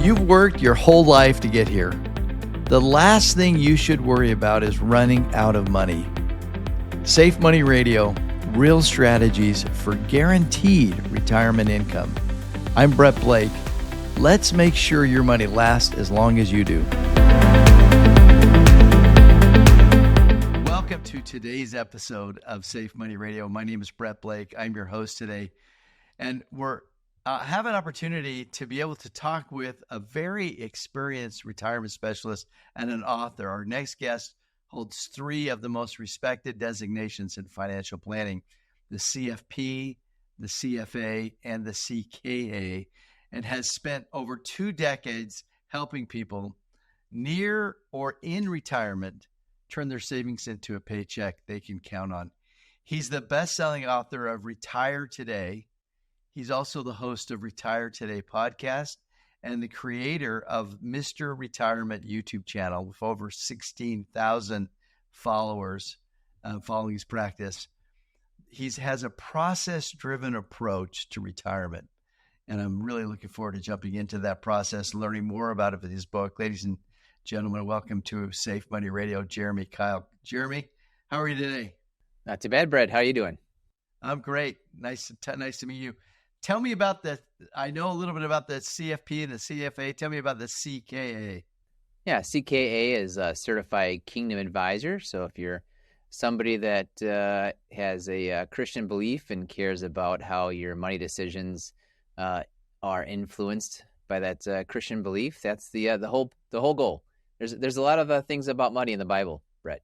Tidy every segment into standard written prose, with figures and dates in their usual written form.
You've worked your whole life to get here. The last thing you should worry about is running out of money. Safe Money Radio, real strategies for guaranteed retirement income. I'm Brett Blake. Let's make sure your money lasts as long as you do. Welcome to today's episode of Safe Money Radio. My name is Brett Blake. I'm your host today. And we're have an opportunity to be able to talk with a very experienced retirement specialist and an author. Our next guest holds three of the most respected designations in financial planning, the CFP, the CFA, and the CKA, and has spent over 2 decades helping people near or in retirement turn their savings into a paycheck they can count on. He's the best-selling author of Retire Today. He's also the host of Retire Today podcast and the creator of Mr. Retirement YouTube channel with over 16,000 followers following his practice. He has a process-driven approach to retirement, and I'm really looking forward to jumping into that process, learning more about it with his book. Ladies and gentlemen, welcome to Safe Money Radio, Jeremy Keil. Jeremy, how are you today? Not too bad, Brett. How are you doing? I'm great. Nice to meet you. Tell me about I know a little bit about the CFP and the CFA. Tell me about the CKA. Yeah, CKA is a Certified Kingdom Advisor. So if you're somebody that has a Christian belief and cares about how your money decisions are influenced by that Christian belief, that's the whole goal. There's a lot of things about money in the Bible, Brett.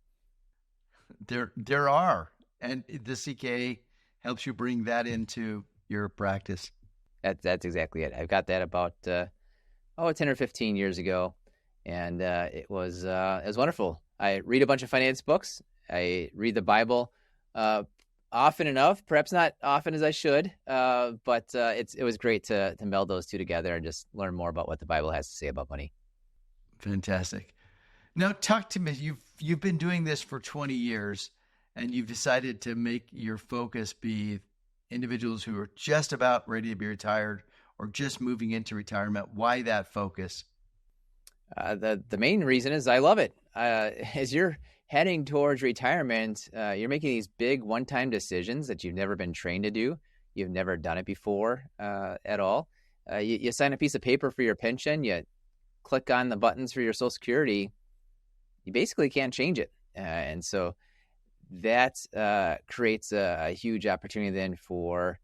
There are, and the CKA helps you bring that into your practice. That's exactly it. I got that about 10 or 15 years ago, and it was wonderful. I read a bunch of finance books. I read the Bible often enough, perhaps not often as I should, but it was great to meld those two together and just learn more about what the Bible has to say about money. Fantastic. Now, talk to me. You've been doing this for 20 years, and you've decided to make your focus be individuals who are just about ready to be retired or just moving into retirement. Why that focus? The main reason is I love it. As you're heading towards retirement, you're making these big one-time decisions that you've never been trained to do. You've never done it before at all. You sign a piece of paper for your pension. You click on the buttons for your Social Security. You basically can't change it. And so that creates a huge opportunity then for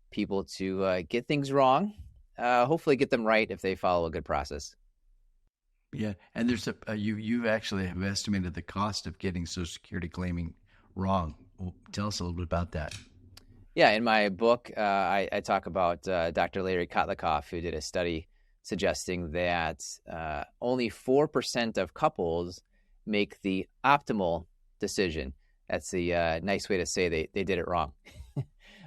people to get things wrong, hopefully get them right if they follow a good process. Yeah, and there's you actually have estimated the cost of getting Social Security claiming wrong. Well, tell us a little bit about that. Yeah, in my book, I talk about Dr. Larry Kotlikoff, who did a study suggesting that only 4% of couples make the optimal decision. That's the nice way to say they did it wrong.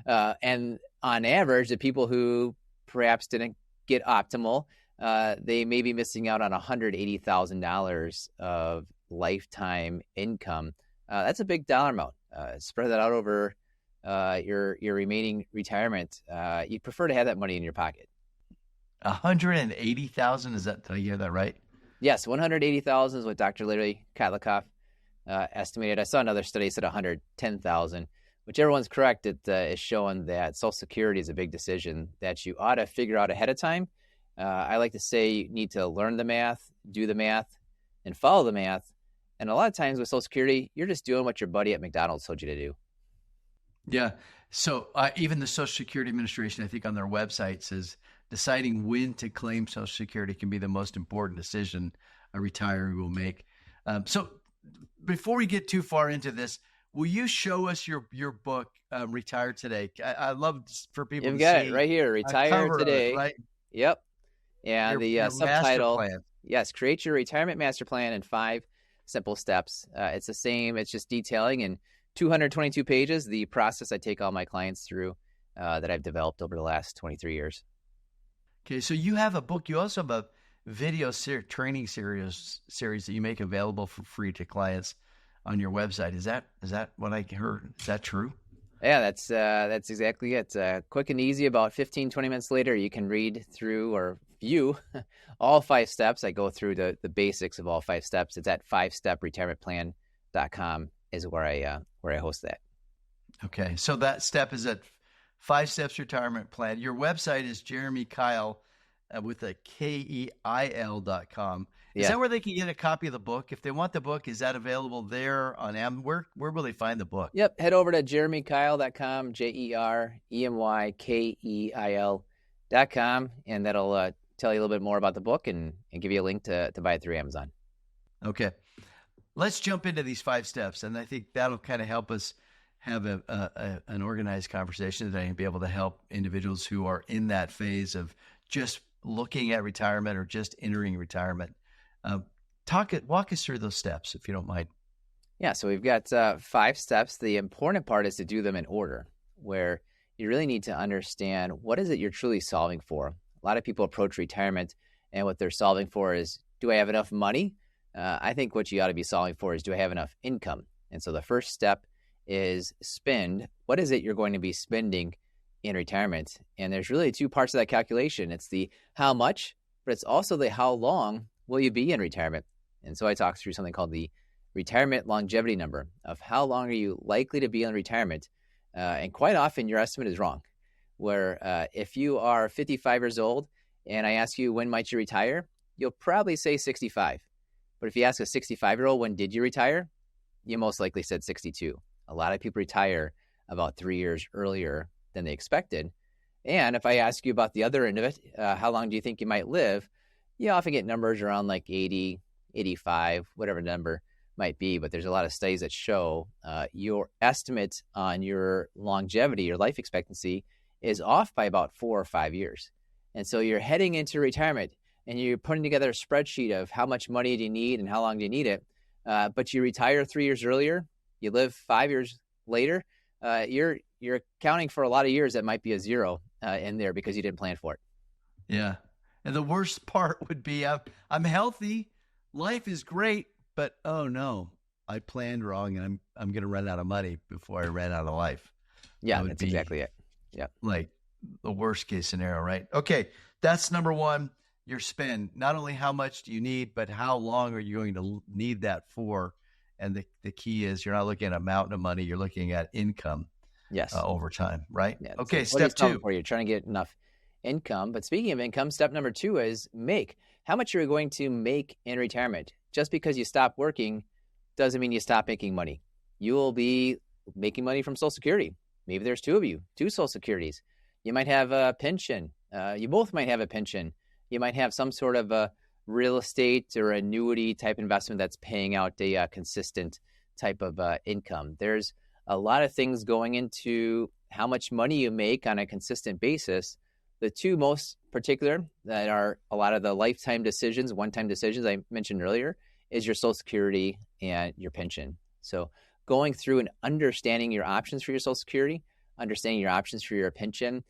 And on average, the people who perhaps didn't get optimal, they may be missing out on $180,000 of lifetime income. That's a big dollar amount. Spread that out over your remaining retirement. You'd prefer to have that money in your pocket. 180,000? Did I hear that right? Yes, 180,000 is what Dr. Larry Kotlikoff estimated. I saw another study that said 110,000. Whichever one's correct, it is showing that Social Security is a big decision that you ought to figure out ahead of time. I like to say you need to learn the math, do the math, and follow the math. And a lot of times with Social Security, you're just doing what your buddy at McDonald's told you to do. Yeah. So even the Social Security Administration, I think on their website says deciding when to claim Social Security can be the most important decision a retiree will make. So before we get too far into this, will you show us your book, Retire Today? I love for people You've to got see it right here, Retire Today. Right? Yep. And the subtitle, plan. Yes, create your retirement master plan in 5 simple steps. It's the same. It's just detailing in 222 pages the process I take all my clients through that I've developed over the last 23 years. Okay, so you have a book. You also have a video training series that you make available for free to clients on your website. Is that what I heard? Is that true? Yeah, that's exactly it. Quick and easy. About 15, 20 minutes later, you can read through or review all 5 steps, I go through the basics of all 5 steps. It's at 5stepretirementplan.com is where I host that. Okay. So that step is at 5 Steps Retirement Plan. Your website is Jeremy Keil with a KEIL.com. Is that where they can get a copy of the book? If they want the book, is that available there on Amazon? Where will they find the book? Yep. Head over to jeremykeil.com, JEREMYKEIL.com, and that'll tell you a little bit more about the book and give you a link to buy it through Amazon. Okay. Let's jump into these 5 steps, and I think that'll kind of help us have an organized conversation today and be able to help individuals who are in that phase of just looking at retirement or just entering retirement. Walk us through those steps, if you don't mind. Yeah, so we've got 5 steps. The important part is to do them in order, where you really need to understand what is it you're truly solving for. A lot of people approach retirement, and what they're solving for is, do I have enough money? I think what you ought to be solving for is, do I have enough income? And so the first step is spend. What is it you're going to be spending in retirement? And there's really 2 parts of that calculation. It's the how much, but it's also the how long will you be in retirement? And so I talk through something called the retirement longevity number of how long are you likely to be in retirement. And quite often your estimate is wrong, where if you are 55 years old and I ask you, when might you retire? You'll probably say 65. But if you ask a 65-year-old, when did you retire? You most likely said 62. A lot of people retire about 3 years earlier than they expected. And if I ask you about the other end of it, how long do you think you might live? You often get numbers around like 80, 85, whatever number might be. But there's a lot of studies that show your estimate on your longevity, your life expectancy, is off by about 4 or 5 years. And so you're heading into retirement and you're putting together a spreadsheet of how much money do you need and how long do you need it. But you retire 3 years earlier, you live 5 years later, you're accounting for a lot of years that might be a zero in there because you didn't plan for it. Yeah. And the worst part would be I'm healthy, life is great, but oh no, I planned wrong and I'm going to run out of money before I ran out of life. Yeah, that's exactly it. Yeah. Like the worst case scenario, right? Okay. That's number 1, your spend. Not only how much do you need, but how long are you going to need that for? And the key is you're not looking at a mountain of money. You're looking at income over time, right? Yeah. Okay, so step 2. You're trying to get enough income. But speaking of income, step number 2 is make. How much are you going to make in retirement? Just because you stop working doesn't mean you stop making money. You will be making money from Social Security. Maybe there's 2 of you, 2 Social Securities. You might have a pension. You both might have a pension. You might have some sort of a real estate or annuity type investment that's paying out a consistent type of income. There's a lot of things going into how much money you make on a consistent basis. The 2 most particular that are a lot of the lifetime decisions, one-time decisions I mentioned earlier, is your Social Security and your pension. So going through and understanding your options for your Social Security, understanding your options for your pension,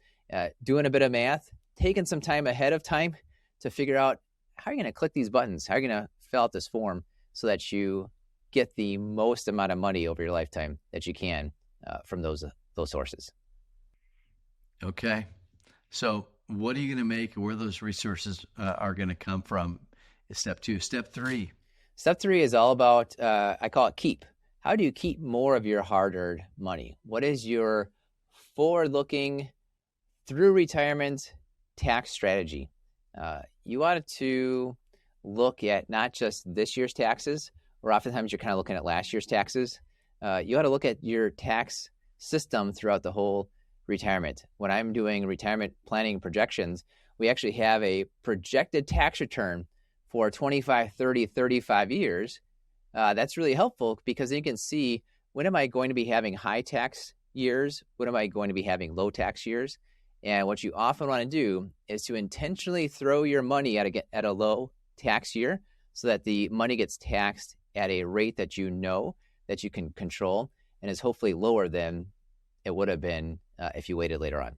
doing a bit of math, taking some time ahead of time to figure out how you're going to click these buttons, how you're going to fill out this form so that you get the most amount of money over your lifetime that you can from those sources. Okay. So what are you going to make, where those resources are going to come from is step 2. Step 3. Step 3 is all about, I call it keep. How do you keep more of your hard-earned money? What is your forward-looking through retirement tax strategy? You ought to look at not just this year's taxes, or oftentimes you're kind of looking at last year's taxes. You ought to look at your tax system throughout the whole retirement. When I'm doing retirement planning projections, we actually have a projected tax return for 25, 30, 35 years. That's really helpful because you can see, when am I going to be having high tax years? When am I going to be having low tax years? And what you often want to do is to intentionally throw your money at a low tax year so that the money gets taxed at a rate that you know that you can control and is hopefully lower than it would have been if you waited later on.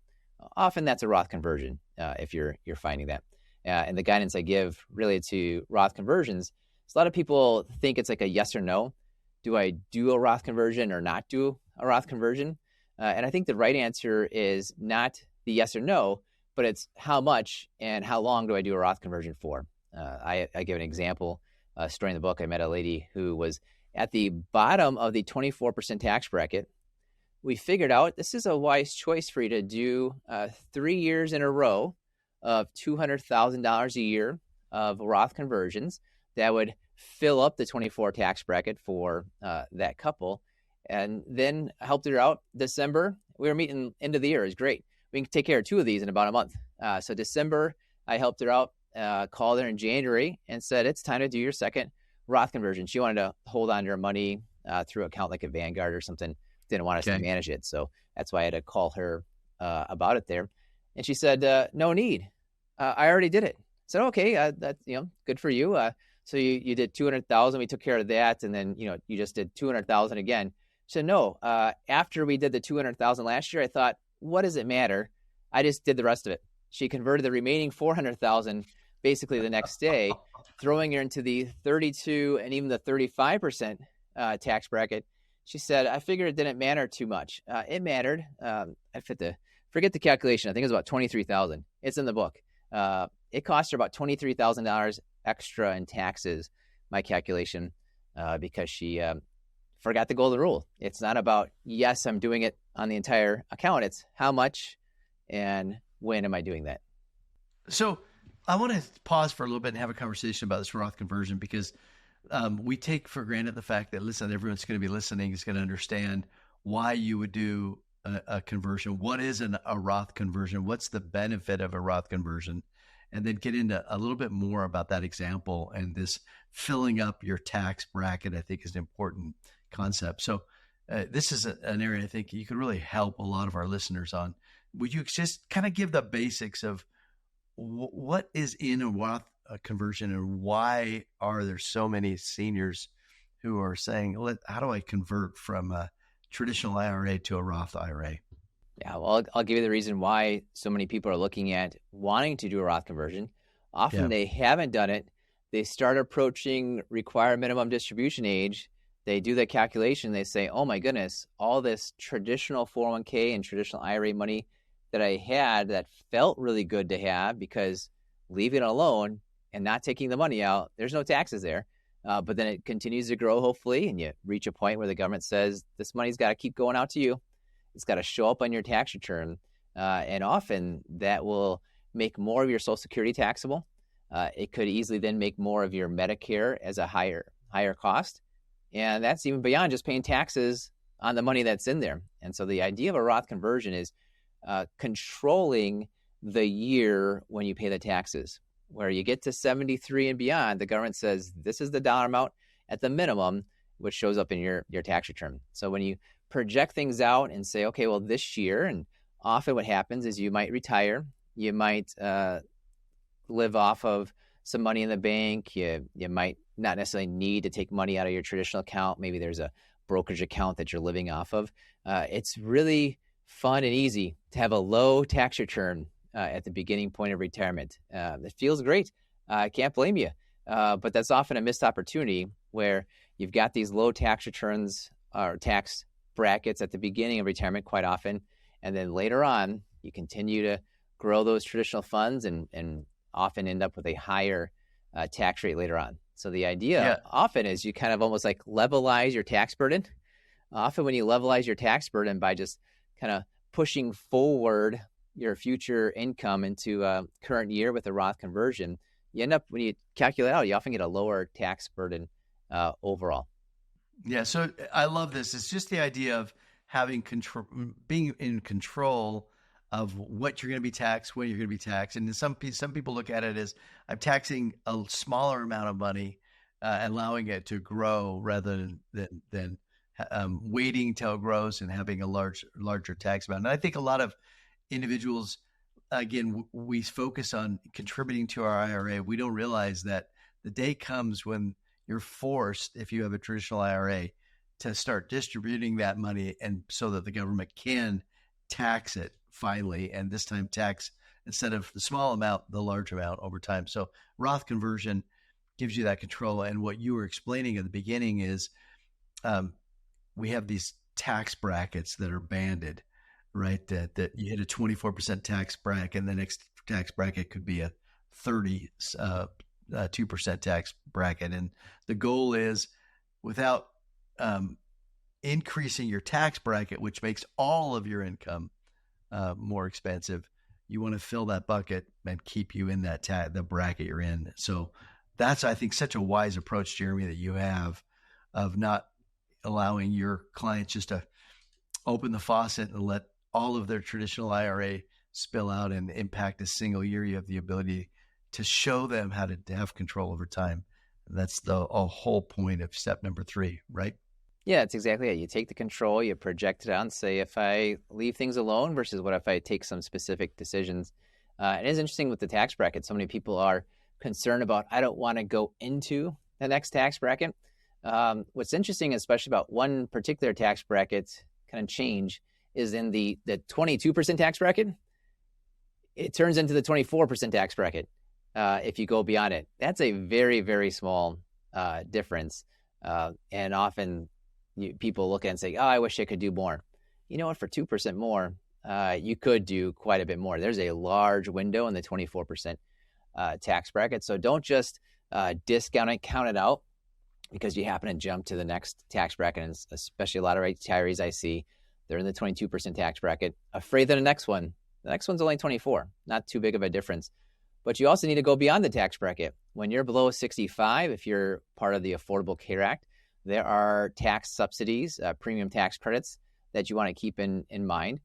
Often that's a Roth conversion if you're finding that. And the guidance I give related to Roth conversions is a lot of people think it's like a yes or no. Do I do a Roth conversion or not do a Roth conversion? And I think the right answer is not the yes or no, but it's how much and how long do I do a Roth conversion for? I give an example, a story in the book. I met a lady who was at the bottom of the 24% tax bracket. We figured out this is a wise choice for you to do 3 years in a row of $200,000 a year of Roth conversions that would fill up the 24 tax bracket for that couple. And then I helped her out December. We were meeting end of the year. It was great. We can take care of 2 of these in about a month. So December, I helped her out, called her in January and said, it's time to do your second Roth conversion. She wanted to hold on to her money through an account like a Vanguard or something. Didn't want us to manage it. So that's why I had to call her about it there. And she said, no need. I already did it. I said, okay, that's, good for you. So you did 200,000. We took care of that. And then, you just did 200,000 again. She said, no, after we did the 200,000 last year, I thought, what does it matter? I just did the rest of it. She converted the remaining 400,000 basically the next day, throwing her into the 32 and even the 35% tax bracket. She said, I figured it didn't matter too much. It mattered. I forget the calculation. I think it was about 23,000. It's in the book. It cost her about $23,000 extra in taxes, my calculation, because she forgot the golden rule. It's not about, yes, I'm doing it on the entire account. It's how much and when am I doing that? So I want to pause for a little bit and have a conversation about this Roth conversion, because we take for granted the fact that, listen, everyone's going to be listening, is going to understand why you would do a conversion. What is a Roth conversion? What's the benefit of a Roth conversion? And then get into a little bit more about that example, and this filling up your tax bracket, I think, is an important concept. So this is an area I think you could really help a lot of our listeners on. Would you just kind of give the basics of what is in a Roth conversion, and why are there so many seniors who are saying, how do I convert from a traditional IRA to a Roth IRA? Yeah, well, I'll give you the reason why so many people are looking at wanting to do a Roth conversion. Often they haven't done it. They start approaching required minimum distribution age. They do the calculation. They say, oh my goodness, all this traditional 401k and traditional IRA money that I had that felt really good to have, because leaving it alone and not taking the money out, there's no taxes there. But then it continues to grow, hopefully, and you reach a point where the government says this money's got to keep going out to you. It's got to show up on your tax return. And often that will make more of your Social Security taxable. It could easily then make more of your Medicare as a higher cost. And that's even beyond just paying taxes on the money that's in there. And so the idea of a Roth conversion is controlling the year when you pay the taxes. Where you get to 73 and beyond, the government says this is the dollar amount at the minimum, which shows up in your tax return. So when you project things out and say, okay, well, this year, and often what happens is you might retire, you might live off of some money in the bank, you might not necessarily need to take money out of your traditional account. Maybe there's a brokerage account that you're living off of. It's really fun and easy to have a low tax return at the beginning point of retirement. It feels great. I can't blame you. But that's often a missed opportunity, where you've got these low tax returns or tax brackets at the beginning of retirement quite often. And then later on, you continue to grow those traditional funds and often end up with a higher tax rate later on. So the idea often is you kind of almost like levelize your tax burden. Often when you levelize your tax burden by just kind of pushing forward your future income into a current year with a Roth conversion, you end up, when you calculate out, you often get a lower tax burden overall. Yeah. So I love this. It's just the idea of having control, being in control of what you're going to be taxed, when you're going to be taxed. And some people look at it as, I'm taxing a smaller amount of money, allowing it to grow rather than waiting till it grows and having a larger tax amount. And I think a lot of individuals, again, we focus on contributing to our IRA. We don't realize that the day comes when you're forced, if you have a traditional IRA, to start distributing that money, and so that the government can tax it finally, and this time tax, instead of the small amount, the large amount over time. So Roth conversion gives you that control. And what you were explaining at the beginning is we have these tax brackets that are banded, right? That you hit a 24% tax bracket, and the next tax bracket could be a 2% tax bracket. And the goal is, without increasing your tax bracket, which makes all of your income more expensive, you want to fill that bucket and keep you in that the bracket you're in. So that's, I think, such a wise approach, Jeremy, that you have, of not allowing your clients just to open the faucet and let all of their traditional IRA spill out and impact a single year. You have the ability to show them how to have control over time. That's the whole point of step number 3, right? Yeah, it's exactly it. You take the control, you project it out and say, if I leave things alone versus what if I take some specific decisions. It is interesting with the tax bracket. So many people are concerned about, I don't want to go into the next tax bracket. What's interesting, especially about one particular tax bracket kind of change, is in the 22% tax bracket, it turns into the 24% tax bracket if you go beyond it. That's a very, very small difference. And often people look at it and say, oh, I wish I could do more. You know what? For 2% more, you could do quite a bit more. There's a large window in the 24% tax bracket. So don't just discount it, count it out because you happen to jump to the next tax bracket. And especially a lot of retirees I see, they're in the 22% tax bracket, afraid that the next one's only 24, not too big of a difference. But you also need to go beyond the tax bracket. When you're below 65, if you're part of the Affordable Care Act, there are tax subsidies, premium tax credits that you want to keep in mind.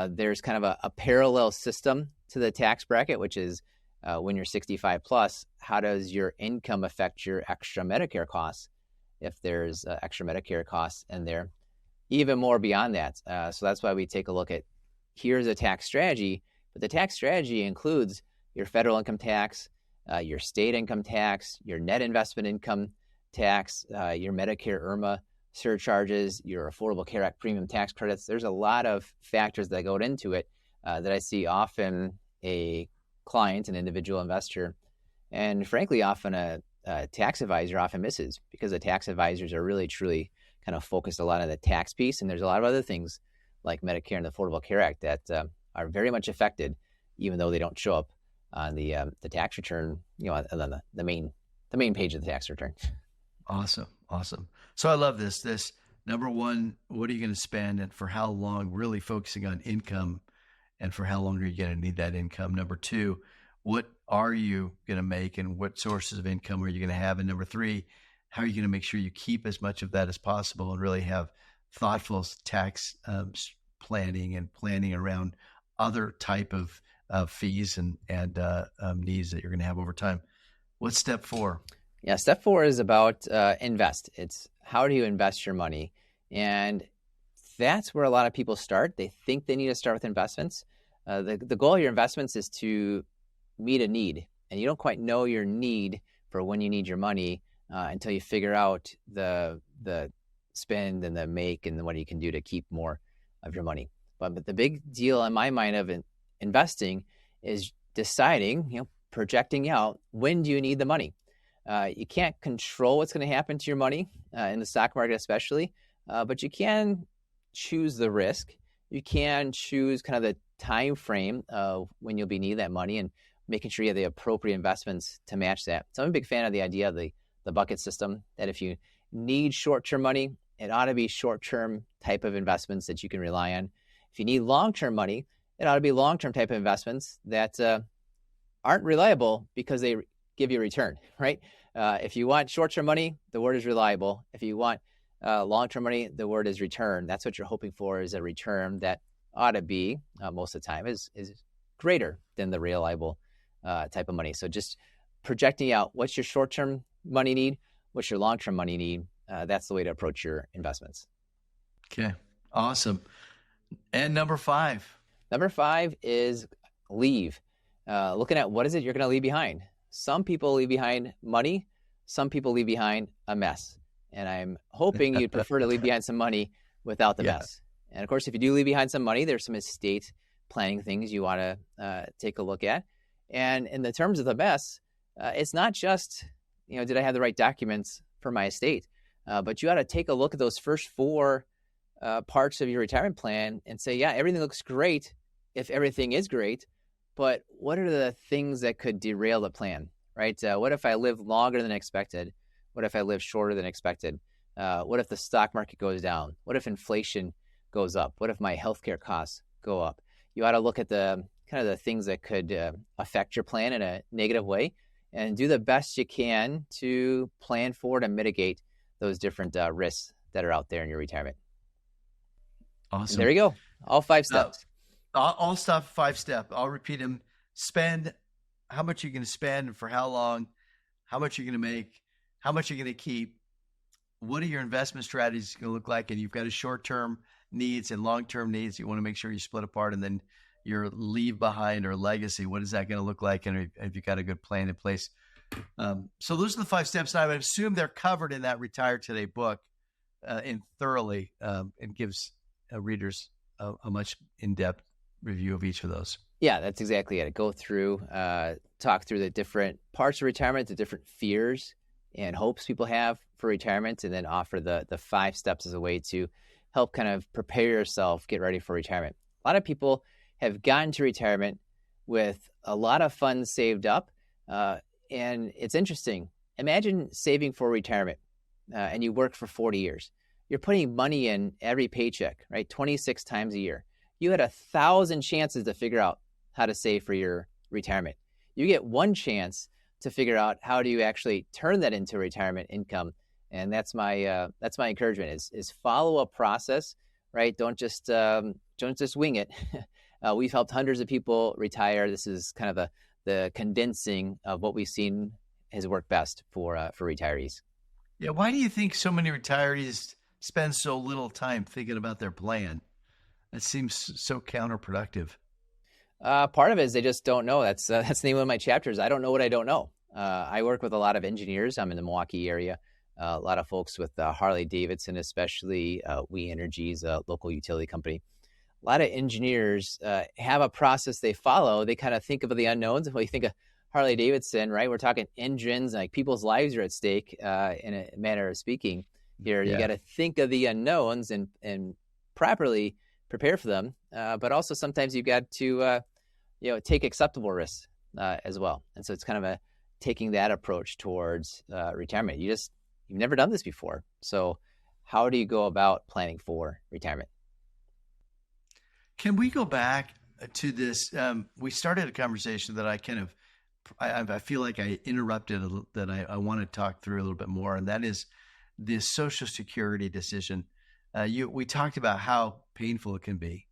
There's kind of a parallel system to the tax bracket, which is when you're 65 plus, how does your income affect your extra Medicare costs if there's extra Medicare costs in there? Even more beyond that. So that's why we take a look at, here's a tax strategy, but the tax strategy includes your federal income tax, your state income tax, your net investment income tax, your Medicare IRMA surcharges, your Affordable Care Act premium tax credits. There's a lot of factors that go into it that I see often a client, an individual investor, and frankly, often a tax advisor often misses, because the tax advisors are really, truly kind of focused a lot on the tax piece. And there's a lot of other things like Medicare and the Affordable Care Act that are very much affected, even though they don't show up on the tax return, on the main page of the tax return. Awesome. So I love this. Number one, what are you going to spend and for how long? Really focusing on income, and for how long are you going to need that income? Number two, what are you going to make and what sources of income are you going to have? And number three, how are you going to make sure you keep as much of that as possible and really have thoughtful tax planning and planning around other type of fees and needs that you're going to have over time? What's step 4? Yeah, step 4 is about invest. It's how do you invest your money? And that's where a lot of people start. They think they need to start with investments. The goal of your investments is to meet a need. And you don't quite know your need for when you need your money until you figure out the spend and the make and what you can do to keep more of your money. But the big deal in my mind of investing is deciding, projecting out, when do you need the money? You can't control what's going to happen to your money in the stock market especially, but you can choose the risk. You can choose kind of the time frame of when you'll be needing that money and making sure you have the appropriate investments to match that. So I'm a big fan of the idea of the bucket system, that if you need short-term money, it ought to be short-term type of investments that you can rely on. If you need long-term money, it ought to be long-term type of investments that aren't reliable because they give you a return, right? If you want short-term money, the word is reliable. If you want long-term money, the word is return. That's what you're hoping for, is a return that ought to be, most of the time, is greater than the reliable type of money. So just projecting out, what's your short-term money need? What's your long-term money need? That's the way to approach your investments. Okay, awesome. And number 5? Number 5 is leave. Looking at what is it you're going to leave behind. Some people leave behind money. Some people leave behind a mess. And I'm hoping you'd prefer to leave behind some money without the mess. And of course, if you do leave behind some money, there's some estate planning things you want to take a look at. And in the terms of the mess, it's not just, did I have the right documents for my estate? But you ought to take a look at those first 4 parts of your retirement plan and say, yeah, everything looks great if everything is great. but what are the things that could derail the plan, right? What if I live longer than expected? What if I live shorter than expected? What if the stock market goes down? What if inflation goes up? What if my healthcare costs go up? You ought to look at the kind of the things that could affect your plan in a negative way and do the best you can to plan for and mitigate those different risks that are out there in your retirement. Awesome. And there you go. All 5 steps. All stuff, 5-step. I'll repeat them. Spend how much you're going to spend, for how long, how much you're going to make, how much you're going to keep, what are your investment strategies going to look like, and you've got a short-term needs and long-term needs. You want to make sure you split apart, and then your leave behind or legacy. What is that going to look like, and have you got a good plan in place? So those are the 5 steps. And I would assume they're covered in that Retire Today book and thoroughly, and gives readers a much in-depth review of each of those. Yeah, that's exactly it. Go through, talk through the different parts of retirement, the different fears and hopes people have for retirement, and then offer the 5 steps as a way to help kind of prepare yourself, get ready for retirement. A lot of people have gotten to retirement with a lot of funds saved up, and it's interesting. Imagine saving for retirement, and you work for 40 years. You're putting money in every paycheck, right? 26 times a year. You had 1,000 chances to figure out how to save for your retirement. You get 1 chance to figure out how do you actually turn that into retirement income. And that's my encouragement is follow a process, right? Don't just wing it. We've helped hundreds of people retire. This is kind of the condensing of what we've seen has worked best for retirees. Yeah. Why do you think so many retirees spend so little time thinking about their plan? It seems so counterproductive. Part of it is they just don't know. That's the name of my chapters. I don't know what I don't know. I work with a lot of engineers. I'm in the Milwaukee area. A lot of folks with Harley Davidson, especially We Energy's a local utility company. A lot of engineers have a process they follow. They kind of think of the unknowns. When you think of Harley Davidson, right? We're talking engines, like people's lives are at stake in a manner of speaking here. You got to think of the unknowns and properly prepare for them. But also sometimes you've got to, take acceptable risks as well. And so it's kind of taking that approach towards retirement. You've never done this before. So how do you go about planning for retirement? Can we go back to this? We started a conversation that I feel like I interrupted that I want to talk through a little bit more, and that is the Social Security decision. We talked about how painful it can be.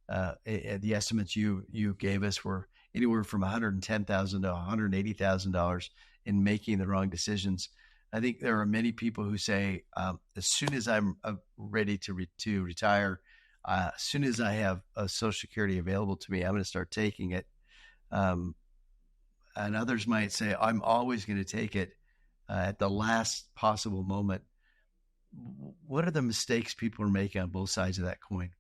The estimates you gave us were anywhere from $110,000 to $180,000 in making the wrong decisions. I think there are many people who say, as soon as I'm ready to retire, as soon as I have a Social Security available to me, I'm going to start taking it. And others might say, I'm always going to take it at the last possible moment. What are the mistakes people are making on both sides of that coin?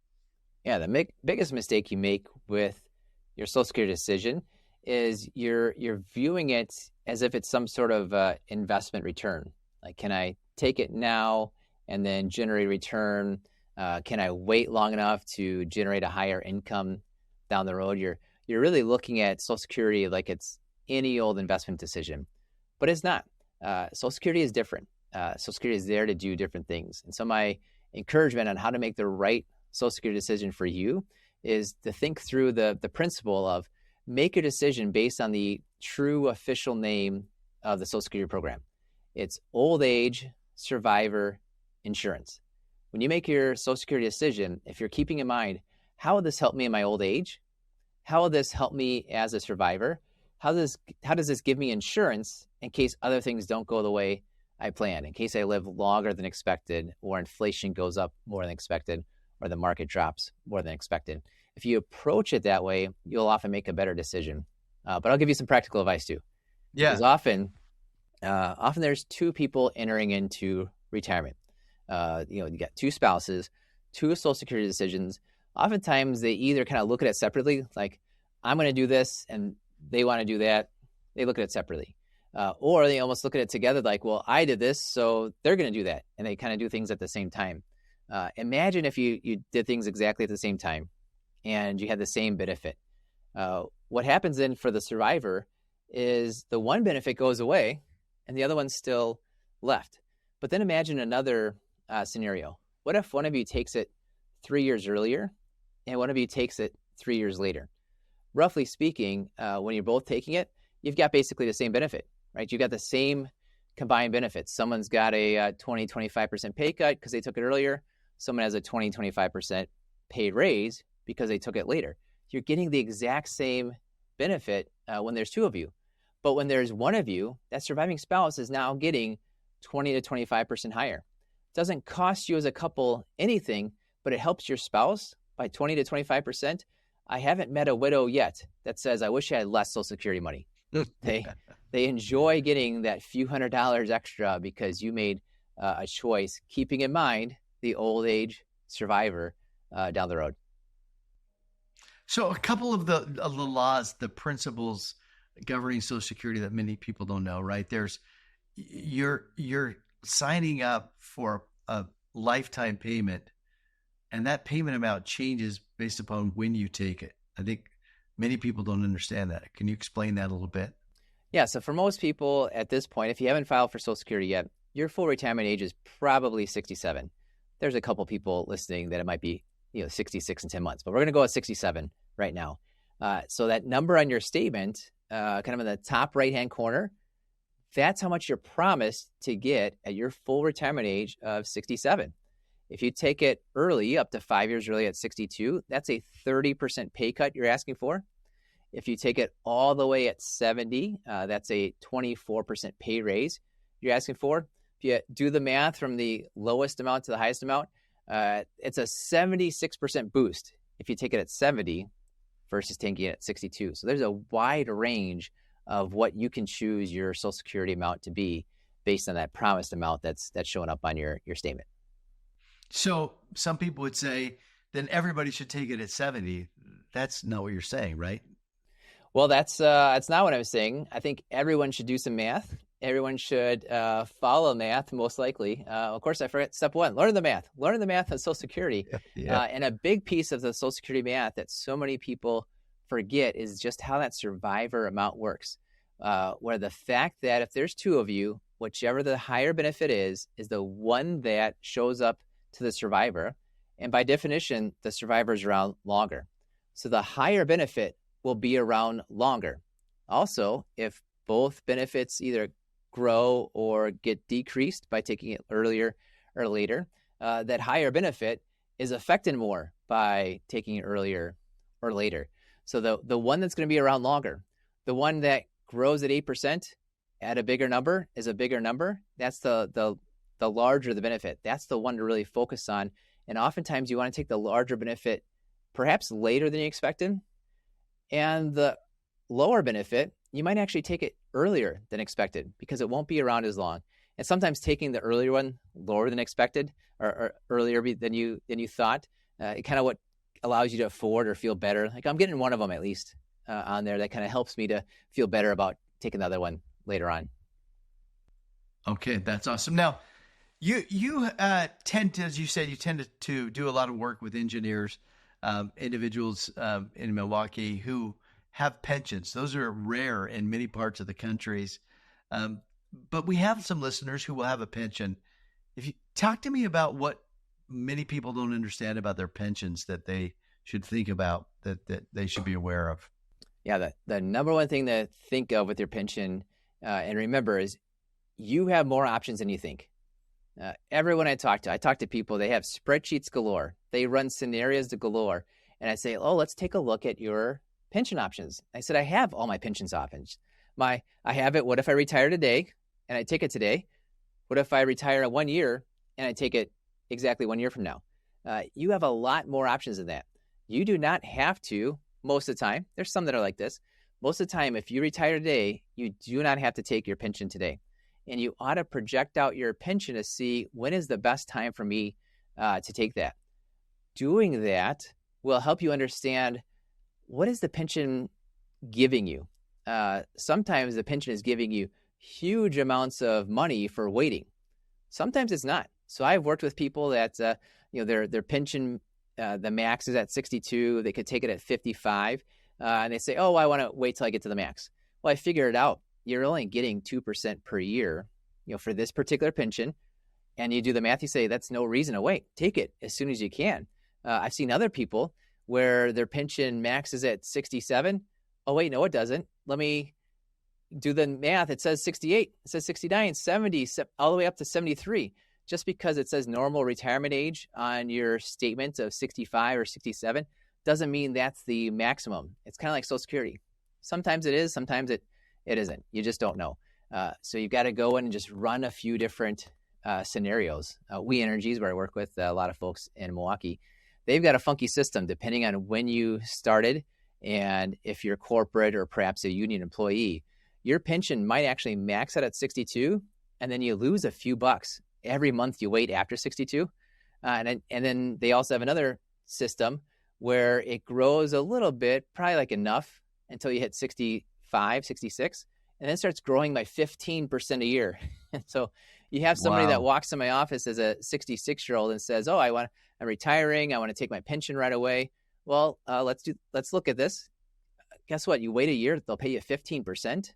Yeah, the biggest mistake you make with your Social Security decision is you're viewing it as if it's some sort of investment return. Like, can I take it now and then generate a return? Can I wait long enough to generate a higher income down the road? You're really looking at Social Security like it's any old investment decision, but it's not. Social Security is different. Social Security is there to do different things. And so my encouragement on how to make the right Social Security decision for you is to think through the principle of make a decision based on the true official name of the Social Security program. It's Old Age Survivor Insurance. When you make your Social Security decision, if you're keeping in mind, how will this help me in my old age? How will this help me as a survivor? How does this give me insurance in case other things don't go the way I plan, in case I live longer than expected, or inflation goes up more than expected, or the market drops more than expected? If you approach it that way, you'll often make a better decision. But I'll give you some practical advice too. Yeah. Because often there's 2 people entering into retirement. You got 2 spouses, 2 Social Security decisions. Oftentimes they either kind of look at it separately, like I'm going to do this and they want to do that. They look at it separately. Or they almost look at it together like, well, I did this, so they're going to do that. And they kind of do things at the same time. Imagine if you did things exactly at the same time and you had the same benefit. What happens then for the survivor is the one benefit goes away and the other one's still left. But then imagine another scenario. What if one of you takes it 3 years earlier and one of you takes it 3 years later? Roughly speaking, when you're both taking it, you've got basically the same benefit, right? You've got the same combined benefits. Someone's got a 20, 25% pay cut because they took it earlier. Someone has a 20, 25% paid raise because they took it later. You're getting the exact same benefit when there's two of you. But when there's one of you, that surviving spouse is now getting 20 to 25% higher. It doesn't cost you as a couple anything, but it helps your spouse by 20 to 25%. I haven't met a widow yet that says, I wish I had less Social Security money. They enjoy getting that few $100s extra because you made a choice, keeping in mind the old age survivor down the road. So a couple of the laws, the principles governing Social Security that many people don't know, right? There's you're signing up for a lifetime payment, and that payment amount changes based upon when you take it. I think many people don't understand that. Can you explain that a little bit? Yeah, so for most people at this point, if you haven't filed for Social Security yet, your full retirement age is probably 67. There's a couple people listening that it might be 66 and 10 months, but we're going to go at 67 right now. So that number on your statement, kind of in the top right-hand corner, that's how much you're promised to get at your full retirement age of 67. If you take it early, up to 5 years early at 62, that's a 30% pay cut you're asking for. If you take it all the way at 70, that's a 24% pay raise you're asking for. If you do the math from the lowest amount to the highest amount, it's a 76% boost if you take it at 70 versus taking it at 62. So there's a wide range of what you can choose your Social Security amount to be based on that promised amount that's showing up on your statement. So some people would say, then everybody should take it at 70. That's not what you're saying, right? Well, that's not what I'm saying. I think everyone should do some math. Everyone should follow math, most likely. Of course, I forgot step one, learn the math. Learn the math on Social Security. Yeah. And a big piece of the Social Security math that so many people forget is just how that survivor amount works. Where the fact that if there's two of you, whichever the higher benefit is the one that shows up to the survivor. And by definition, the survivor is around longer. So the higher benefit will be around longer. Also, if both benefits either grow or get decreased by taking it earlier or later, that higher benefit is affected more by taking it earlier or later. So the one that's going to be around longer, the one that grows at 8% at a bigger number is a bigger number. That's the larger the benefit. That's the one to really focus on. And oftentimes you want to take the larger benefit perhaps later than you expected. And the lower benefit, you might actually take it earlier than expected because it won't be around as long. And sometimes taking the earlier one lower than expected or earlier than you thought, it kind of what allows you to afford or feel better. Like I'm getting one of them at least on there. That kind of helps me to feel better about taking the other one later on. Okay, that's awesome. Now, you tend to, as you said, you tend to do a lot of work with engineers, individuals in Milwaukee who have pensions. Those are rare in many parts of the countries. But we have some listeners who will have a pension. If you talk to me about what many people don't understand about their pensions that they should think about, that they should be aware of. Yeah, the number one thing to think of with your pension and remember is you have more options than you think. Everyone I talk to people, they have spreadsheets galore. They run scenarios to galore. And I say, let's take a look at your pension options. I said, I have all my pensions options. I have it. What if I retire today and I take it today? What if I retire in 1 year and I take it exactly 1 year from now? You have a lot more options than that. You do not have to, most of the time. There's some that are like this. Most of the time, if you retire today, you do not have to take your pension today. And you ought to project out your pension to see when is the best time for me to take that. Doing that will help you understand what is the pension giving you. Sometimes the pension is giving you huge amounts of money for waiting. Sometimes it's not. So I've worked with people that their pension, the max is at 62. They could take it at 55. And they say, oh, I want to wait till I get to the max. Well, I figured it out. You're only getting 2% per year, for this particular pension. And you do the math, you say, that's no reason to wait. Take it as soon as you can. I've seen other people where their pension maxes at 67. Oh, wait, no, it doesn't. Let me do the math. It says 68, it says 69, 70, all the way up to 73. Just because it says normal retirement age on your statement of 65 or 67 doesn't mean that's the maximum. It's kind of like Social Security. Sometimes it is, sometimes it isn't. You just don't know. So you've got to go in and just run a few different scenarios. We Energies, where I work with a lot of folks in Milwaukee, they've got a funky system depending on when you started and if you're corporate or perhaps a union employee. Your pension might actually max out at 62, and then you lose a few bucks every month you wait after 62. And then they also have another system where it grows a little bit, probably like enough until you hit 65, 66, and then starts growing by 15% a year. And so you have somebody that walks in my office as a 66-year-old and says, oh, I'm retiring. I want to take my pension right away. Well, let's look at this. Guess what? You wait a year, they'll pay you 15%.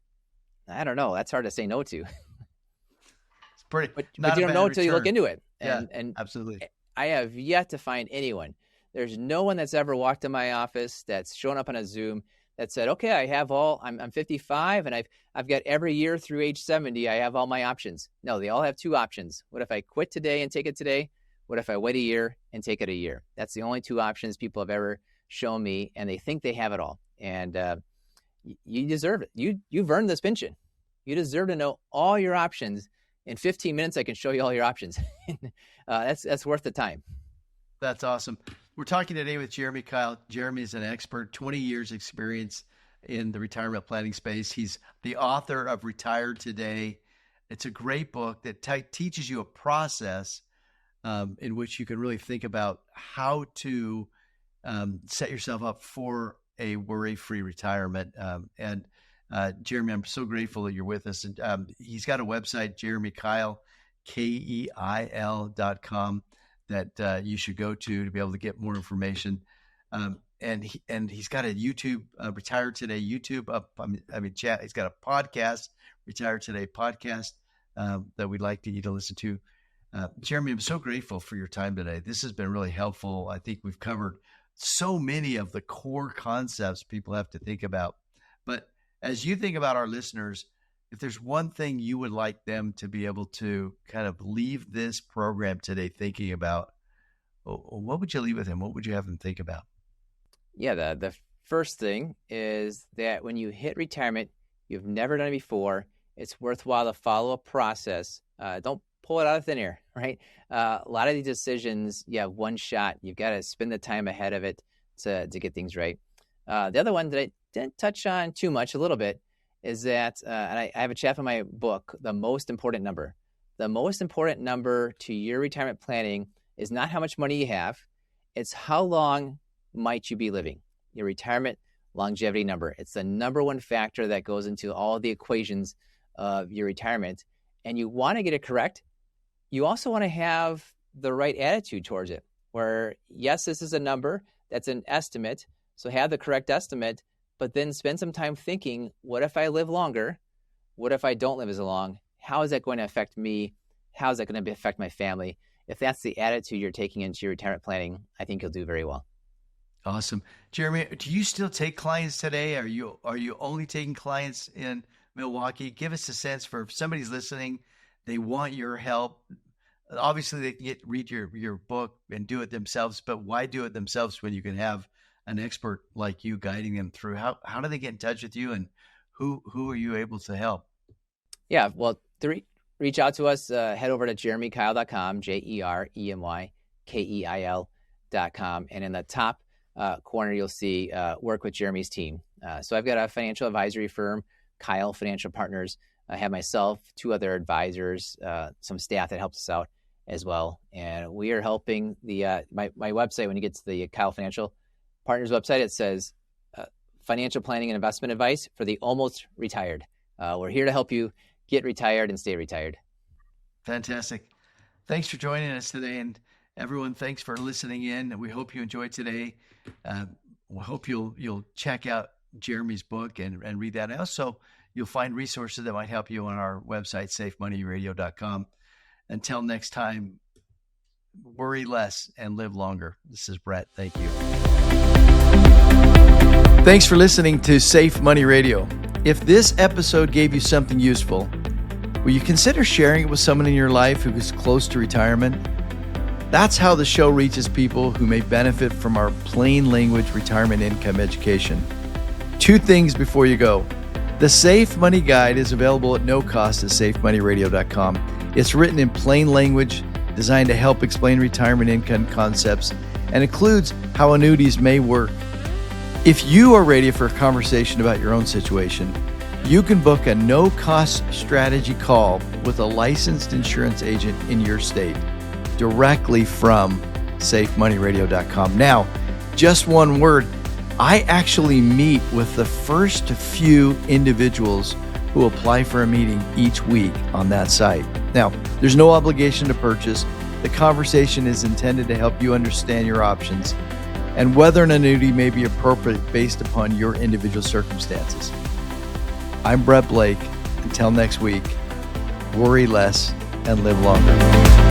I don't know. That's hard to say no to. It's pretty, but you don't know until you look into it. And absolutely. I have yet to find anyone. There's no one that's ever walked in my office that's shown up on a Zoom that said, okay, I'm 55 and I've got every year through age 70, I have all my options. No, they all have two options. What if I quit today and take it today? What if I wait a year and take it a year? That's the only two options people have ever shown me, and they think they have it all. And you deserve it. You've earned this pension. You deserve to know all your options. In 15 minutes, I can show you all your options. That's worth the time. That's awesome. We're talking today with Jeremy Keil. Jeremy is an expert, 20 years experience in the retirement planning space. He's the author of Retired Today. It's a great book that teaches you a process in which you can really think about how to set yourself up for a worry-free retirement. Jeremy, I'm so grateful that you're with us. And he's got a website, Jeremy Keil, KEIL.com, that you should go to be able to get more information. And he's got a YouTube, Retired Today YouTube up. Chat. He's got a podcast, Retired Today podcast, that we'd like you to listen to. Jeremy, I'm so grateful for your time today. This has been really helpful. I think we've covered so many of the core concepts people have to think about. But as you think about our listeners, if there's one thing you would like them to be able to kind of leave this program today thinking about, what would you leave with them? What would you have them think about? Yeah, the first thing is that when you hit retirement, you've never done it before, it's worthwhile to follow a process. Don't pull it out of thin air, right? A lot of these decisions, you have one shot. You've got to spend the time ahead of it to get things right. The other one that I didn't touch on too much, a little bit, is that, and I have a chapter in my book, the most important number. The most important number to your retirement planning is not how much money you have. It's how long might you be living, your retirement longevity number. It's the number one factor that goes into all the equations of your retirement. And you want to get it correct. You also want to have the right attitude towards it, where, yes, this is a number, that's an estimate. So have the correct estimate, but then spend some time thinking, what if I live longer? What if I don't live as long? How is that going to affect me? How is that going to affect my family? If that's the attitude you're taking into your retirement planning, I think you'll do very well. Awesome. Jeremy, do you still take clients today? Are you only taking clients in Milwaukee? Give us a sense for if somebody's listening, they want your help. Obviously, they can read your book and do it themselves, but why do it themselves when you can have an expert like you guiding them through? How do they get in touch with you, and who are you able to help? Yeah, well, to reach out to us, head over to jeremykeil.com, JeremyKeil.com, and in the top corner, you'll see work with Jeremy's team. So I've got a financial advisory firm, Keil Financial Partners. I have myself, two other advisors, some staff that helps us out as well. And we are helping my website. When you get to the Keil Financial Partners website, it says financial planning and investment advice for the almost retired. We're here to help you get retired and stay retired. Fantastic. Thanks for joining us today. And everyone, thanks for listening in. We hope you enjoyed today. we hope you'll check out Jeremy's book and read that. And also, you'll find resources that might help you on our website, safemoneyradio.com. Until next time, worry less and live longer. This is Brett. Thank you. Thanks for listening to Safe Money Radio. If this episode gave you something useful, will you consider sharing it with someone in your life who is close to retirement? That's how the show reaches people who may benefit from our plain language retirement income education. 2 things before you go. The Safe Money Guide is available at no cost at safemoneyradio.com. It's written in plain language, designed to help explain retirement income concepts, and includes how annuities may work. If you are ready for a conversation about your own situation, you can book a no-cost strategy call with a licensed insurance agent in your state directly from safemoneyradio.com. Now, just one word, I actually meet with the first few individuals who apply for a meeting each week on that site. Now, there's no obligation to purchase. The conversation is intended to help you understand your options and whether an annuity may be appropriate based upon your individual circumstances. I'm Brett Blake. Until next week, worry less and live longer.